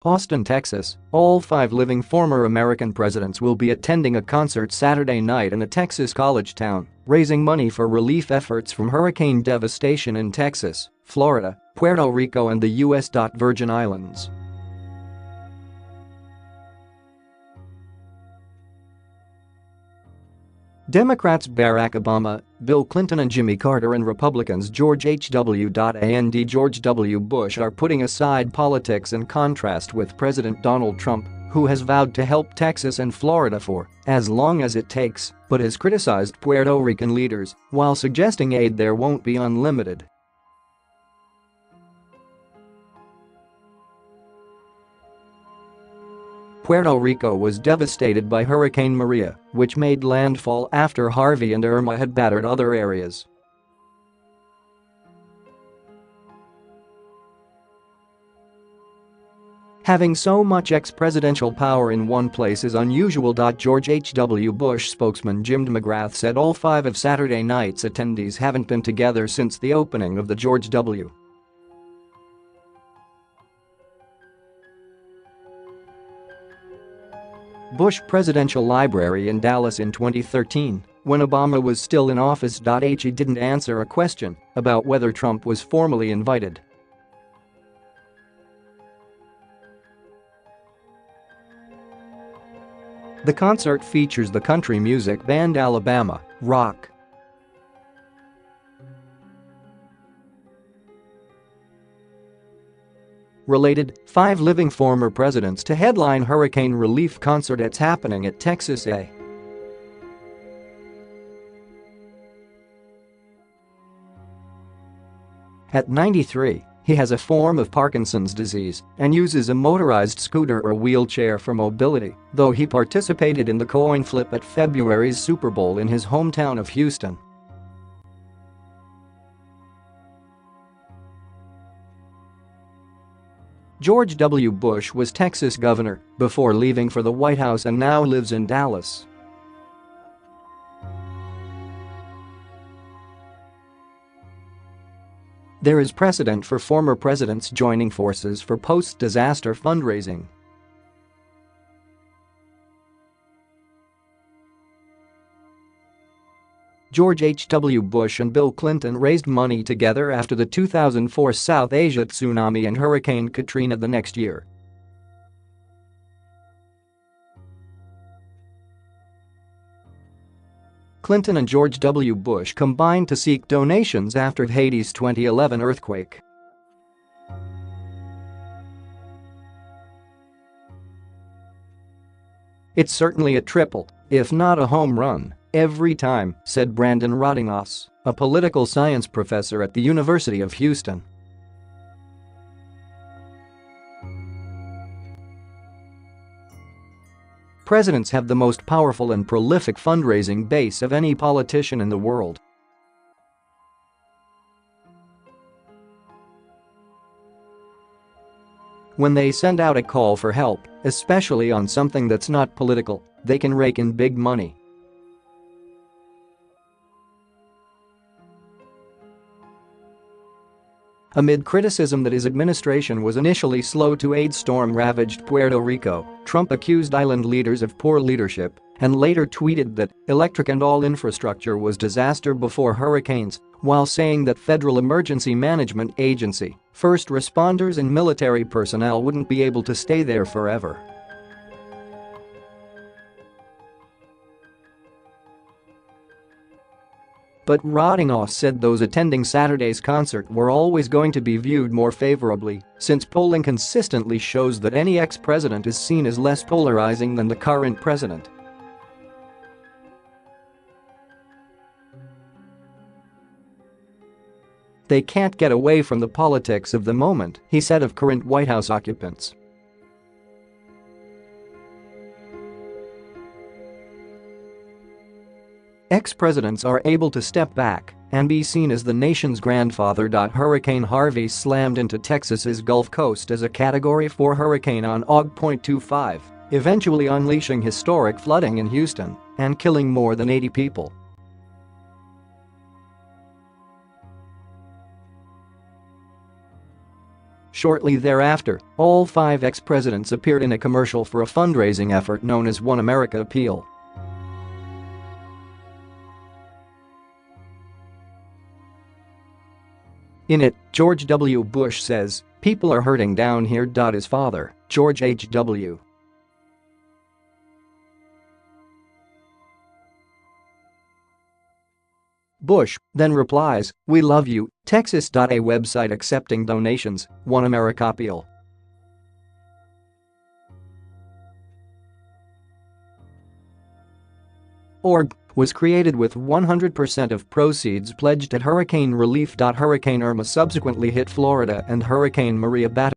Austin, Texas. All 5 living former American presidents will be attending a concert Saturday night in a Texas college town, raising money for relief efforts from hurricane devastation in Texas, Florida, Puerto Rico and the U.S. Virgin Islands. Democrats Barack Obama, Bill Clinton and Jimmy Carter and Republicans George H.W. and George W. Bush are putting aside politics in contrast with President Donald Trump, who has vowed to help Texas and Florida for as long as it takes, but has criticized Puerto Rican leaders while suggesting aid there won't be unlimited. Puerto Rico was devastated by Hurricane Maria, which made landfall after Harvey and Irma had battered other areas. Having so much ex-presidential power in one place is unusual. George H.W. Bush spokesman Jim McGrath said all 5 of Saturday night's attendees haven't been together since the opening of the George W. Bush Presidential Library in Dallas in 2013, when Obama was still in office. He didn't answer a question about whether Trump was formally invited. The concert features the country music band Alabama Rock. Related, 5 living former presidents to headline hurricane relief concert. It's happening at Texas A. At 93, he has a form of Parkinson's disease and uses a motorized scooter or wheelchair for mobility, though he participated in the coin flip at February's Super Bowl in his hometown of Houston. George W. Bush was Texas governor before leaving for the White House and now lives in Dallas. There is precedent for former presidents joining forces for post-disaster fundraising. George H.W. Bush and Bill Clinton raised money together after the 2004 South Asia tsunami and Hurricane Katrina the next year. Clinton and George W. Bush combined to seek donations after Haiti's 2011 earthquake. "It's certainly a triple, if not a home run, every time," said Brandon Rodingos, a political science professor at the University of Houston. Presidents have the most powerful and prolific fundraising base of any politician in the world. When they send out a call for help, especially on something that's not political, they can rake in big money. Amid criticism that his administration was initially slow to aid storm-ravaged Puerto Rico, Trump accused island leaders of poor leadership and later tweeted that electric and all infrastructure was disaster before hurricanes, while saying that Federal Emergency Management Agency, first responders and military personnel wouldn't be able to stay there forever. But Rodingos said those attending Saturday's concert were always going to be viewed more favorably, since polling consistently shows that any ex-president is seen as less polarizing than the current president. "They can't get away from the politics of the moment," he said of current White House occupants. Ex-presidents are able to step back and be seen as the nation's grandfather. Hurricane Harvey slammed into Texas's Gulf Coast as a Category 4 hurricane on Aug. 25, eventually unleashing historic flooding in Houston and killing more than 80 people. Shortly thereafter, all 5 ex-presidents appeared in a commercial for a fundraising effort known as One America Appeal. In it, George W. Bush says, "People are hurting down here." His father, George H.W. Bush then replies, "We love you, Texas." A website accepting donations, One America Appeal. .org was created with 100% of proceeds pledged at hurricane relief. Hurricane Irma subsequently hit Florida and Hurricane Maria battered